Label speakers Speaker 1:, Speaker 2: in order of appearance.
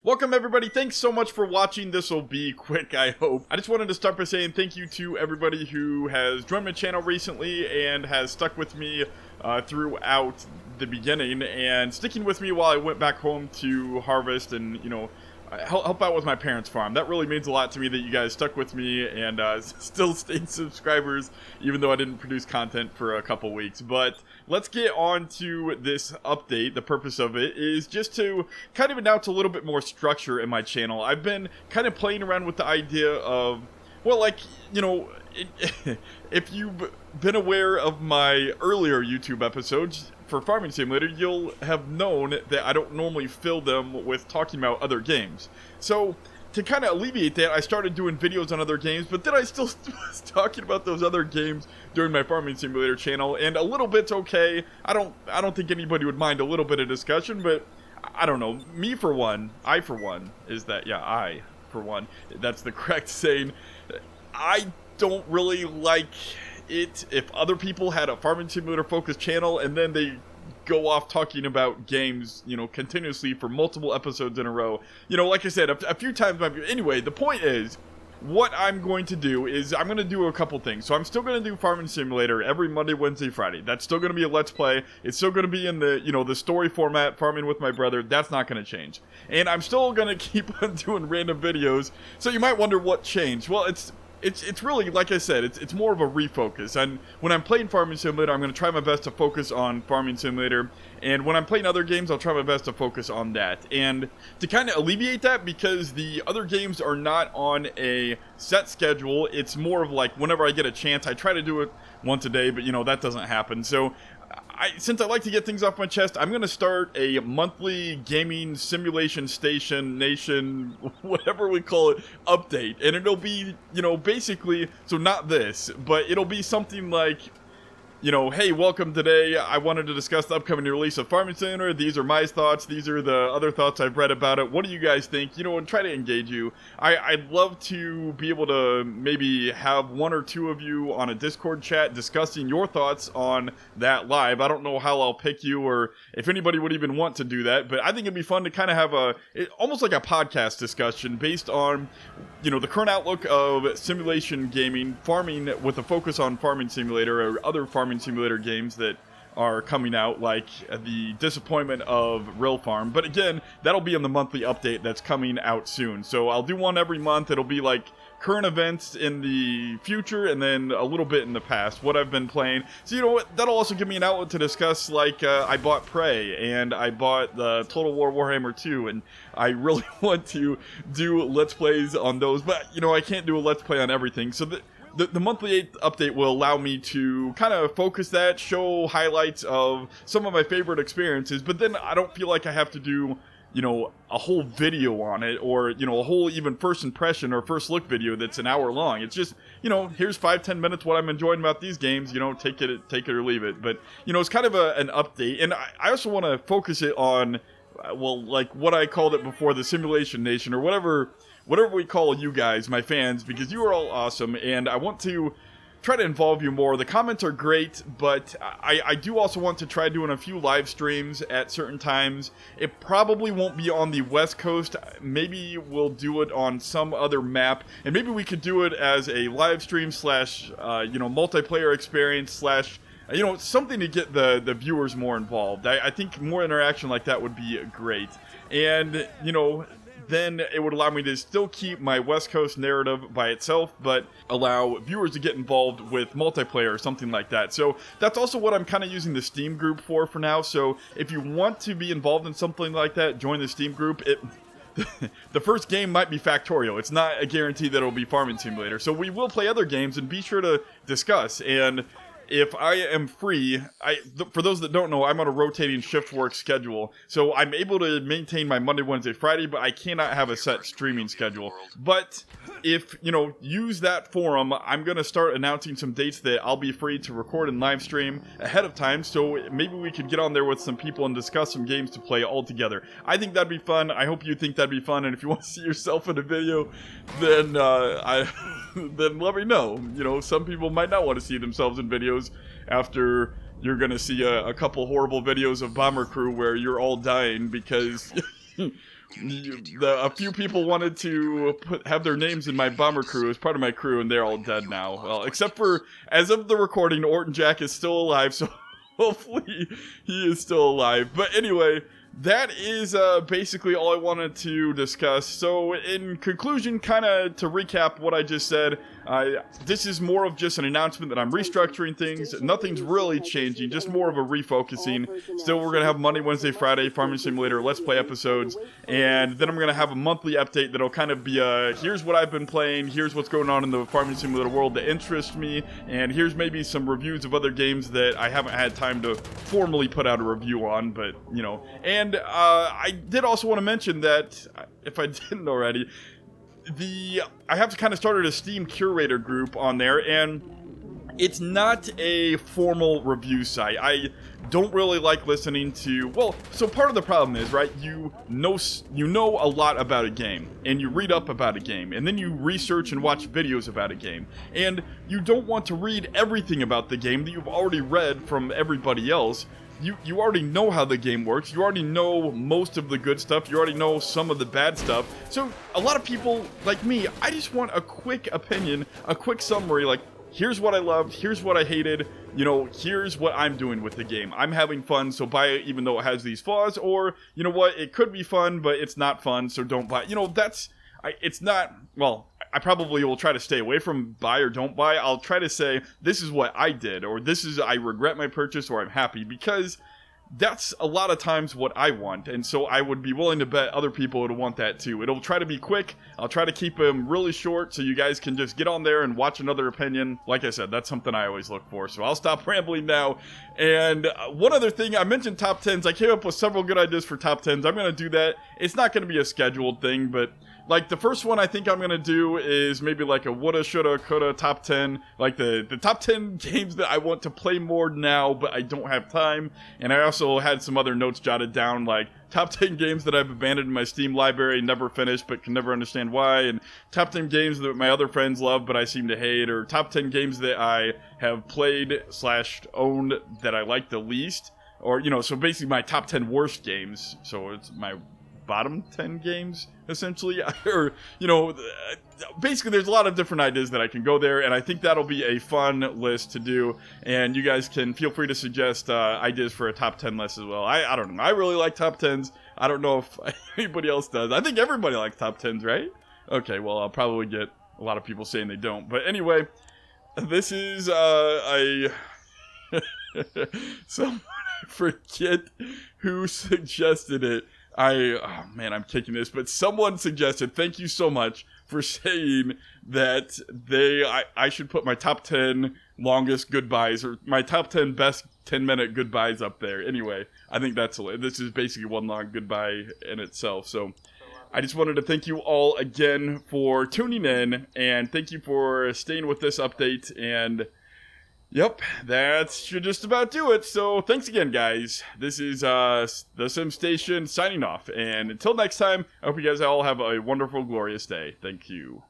Speaker 1: Welcome everybody, thanks so much for watching. This will be quick, I hope. I just wanted to start by saying thank you to everybody who has joined my channel recently and has stuck with me throughout the beginning and sticking with me while I went back home to harvest and, help out with my parents' farm. That really means a lot to me that you guys stuck with me and still stayed subscribers, even though I didn't produce content for a couple weeks. But let's get on to this update. The purpose of it is just to kind of announce a little bit more structure in my channel. I've been kind of playing around with the idea of, well, if you've been aware of my earlier YouTube episodes for Farming Simulator, you'll have known that I don't normally fill them with talking about other games. So, to kind of alleviate that, I started doing videos on other games, but then I still was talking about those other games during my Farming Simulator channel, and a little bit's okay. I don't think anybody would mind a little bit of discussion, but I don't know. I for one, that's the correct saying. I don't really like it if other people had a Farming Simulator focused channel and then they go off talking about games, continuously for multiple episodes in a row. Like I said, a few times. Anyway, the point is, what I'm going to do is I'm going to do a couple things. So I'm still going to do Farming Simulator every Monday, Wednesday, Friday. That's still going to be a Let's Play. It's still going to be in the, the story format, farming with my brother. That's not going to change. And I'm still going to keep on doing random videos. So you might wonder what changed. Well, it's really, like I said, it's more of a refocus. And when I'm playing Farming Simulator, I'm going to try my best to focus on Farming Simulator. And when I'm playing other games, I'll try my best to focus on that. And to kind of alleviate that, because the other games are not on a set schedule, it's more of like whenever I get a chance. I try to do it once a day, but that doesn't happen. So since I like to get things off my chest, I'm going to start a monthly gaming simulation station, nation, whatever we call it, update. And it'll be, basically, so not this, but it'll be something like, hey, welcome today. I wanted to discuss the upcoming release of Farming Simulator. These are my thoughts. These are the other thoughts I've read about it. What do you guys think? And try to engage you. I'd love to be able to maybe have one or two of you on a Discord chat discussing your thoughts on that live. I don't know how I'll pick you or if anybody would even want to do that, but I think it'd be fun to kind of have almost like a podcast discussion based on, the current outlook of simulation gaming, farming with a focus on Farming Simulator or other Farming Simulator games that are coming out, like the disappointment of Real Farm. But again, that'll be in the monthly update that's coming out soon. So I'll do one every month. It'll be like current events in the future and then a little bit in the past, what I've been playing. So that'll also give me an outlet to discuss, like I bought Prey and I bought the Total War Warhammer 2, and I really want to do Let's Plays on those, but I can't do a Let's Play on everything. So the monthly update will allow me to kind of focus that, show highlights of some of my favorite experiences, but then I don't feel like I have to do, a whole video on it or, a whole even first impression or first look video that's an hour long. It's just, here's 5-10 minutes what I'm enjoying about these games, take it or leave it. But, it's kind of an update. And I also want to focus it on, like what I called it before, the Simulation Nation or whatever we call you guys, my fans, because you are all awesome, and I want to try to involve you more. The comments are great, but I do also want to try doing a few live streams at certain times. It probably won't be on the West Coast. Maybe we'll do it on some other map, and maybe we could do it as a live stream slash, multiplayer experience slash, something to get the viewers more involved. I think more interaction like that would be great. And, then it would allow me to still keep my West Coast narrative by itself, but allow viewers to get involved with multiplayer or something like that. So that's also what I'm kind of using the Steam group for now. So if you want to be involved in something like that, join the Steam group. The first game might be Factorio. It's not a guarantee that it'll be Farming Simulator. So we will play other games and be sure to discuss. And if I am free, for those that don't know, I'm on a rotating shift work schedule. So I'm able to maintain my Monday, Wednesday, Friday, but I cannot have a set streaming schedule. But if, use that forum, I'm going to start announcing some dates that I'll be free to record and live stream ahead of time. So maybe we could get on there with some people and discuss some games to play all together. I think that'd be fun. I hope you think that'd be fun. And if you want to see yourself in a video, then then let me know. Some people might not want to see themselves in videos after you're gonna see a couple horrible videos of Bomber Crew where you're all dying because A few people wanted to have their names in my bomber crew as part of my crew, and they're all dead now. Well, except for, as of the recording, Orton Jack is still alive, so hopefully he is still alive. But anyway, that is basically all I wanted to discuss. So in conclusion, kind of to recap what I just said, this is more of just an announcement that I'm restructuring things. Nothing's really changing, just more of a refocusing. Still, we're going to have Monday, Wednesday, Friday Farming Simulator Let's Play episodes, and then I'm going to have a monthly update that'll kind of be here's what I've been playing, here's what's going on in the Farming Simulator world that interests me, and here's maybe some reviews of other games that I haven't had time to formally put out a review on, but, you know. And I did also want to mention that, if I didn't already, I have kind of started a Steam curator group on there, and it's not a formal review site. I don't really like listening to, well, so part of the problem is, right, you know a lot about a game, and you read up about a game, and then you research and watch videos about a game, and you don't want to read everything about the game that you've already read from everybody else. You already know how the game works, you already know most of the good stuff, you already know some of the bad stuff. So a lot of people like me, I just want a quick opinion, a quick summary, like, here's what I loved, here's what I hated, you know, here's what I'm doing with the game. I'm having fun, so buy it even though it has these flaws, or, you know what, it could be fun, but it's not fun, so don't buy it. You know, it's not, well, I probably will try to stay away from buy or don't buy. I'll try to say, this is what I did, or this is, I regret my purchase, or I'm happy, because that's a lot of times what I want, and so I would be willing to bet other people would want that too. It'll try to be quick, I'll try to keep them really short, so you guys can just get on there and watch another opinion. Like I said, that's something I always look for, so I'll stop rambling now. And one other thing, I mentioned top 10s, I came up with several good ideas for top 10s, I'm going to do that. It's not going to be a scheduled thing, but like, the first one I think I'm going to do is maybe like a woulda, shoulda, coulda top 10. Like, the top 10 games that I want to play more now, but I don't have time. And I also had some other notes jotted down, like top 10 games that I've abandoned in my Steam library, never finished, but can never understand why. And top 10 games that my other friends love, but I seem to hate. Or top 10 games that I have played / owned that I like the least. Or, you know, so basically my top 10 worst games. So it's my bottom 10 games, essentially. Or, you know, basically there's a lot of different ideas that I can go there, and I think that'll be a fun list to do, and you guys can feel free to suggest ideas for a top 10 list as well. I don't know, I really like top 10s. I don't know if anybody else does. I think everybody likes top 10s, right? Okay, well, I'll probably get a lot of people saying they don't, but anyway, this is someone, I forget who suggested it. Oh man, I'm kicking this, but someone suggested, thank you so much for saying that I should put my top 10 longest goodbyes, or my top 10 best 10-minute goodbyes up there. Anyway, I think this is basically one long goodbye in itself, so I just wanted to thank you all again for tuning in, and thank you for staying with this update, and yep, that should just about do it. So thanks again, guys. This is the Sim Station signing off. And until next time, I hope you guys all have a wonderful, glorious day. Thank you.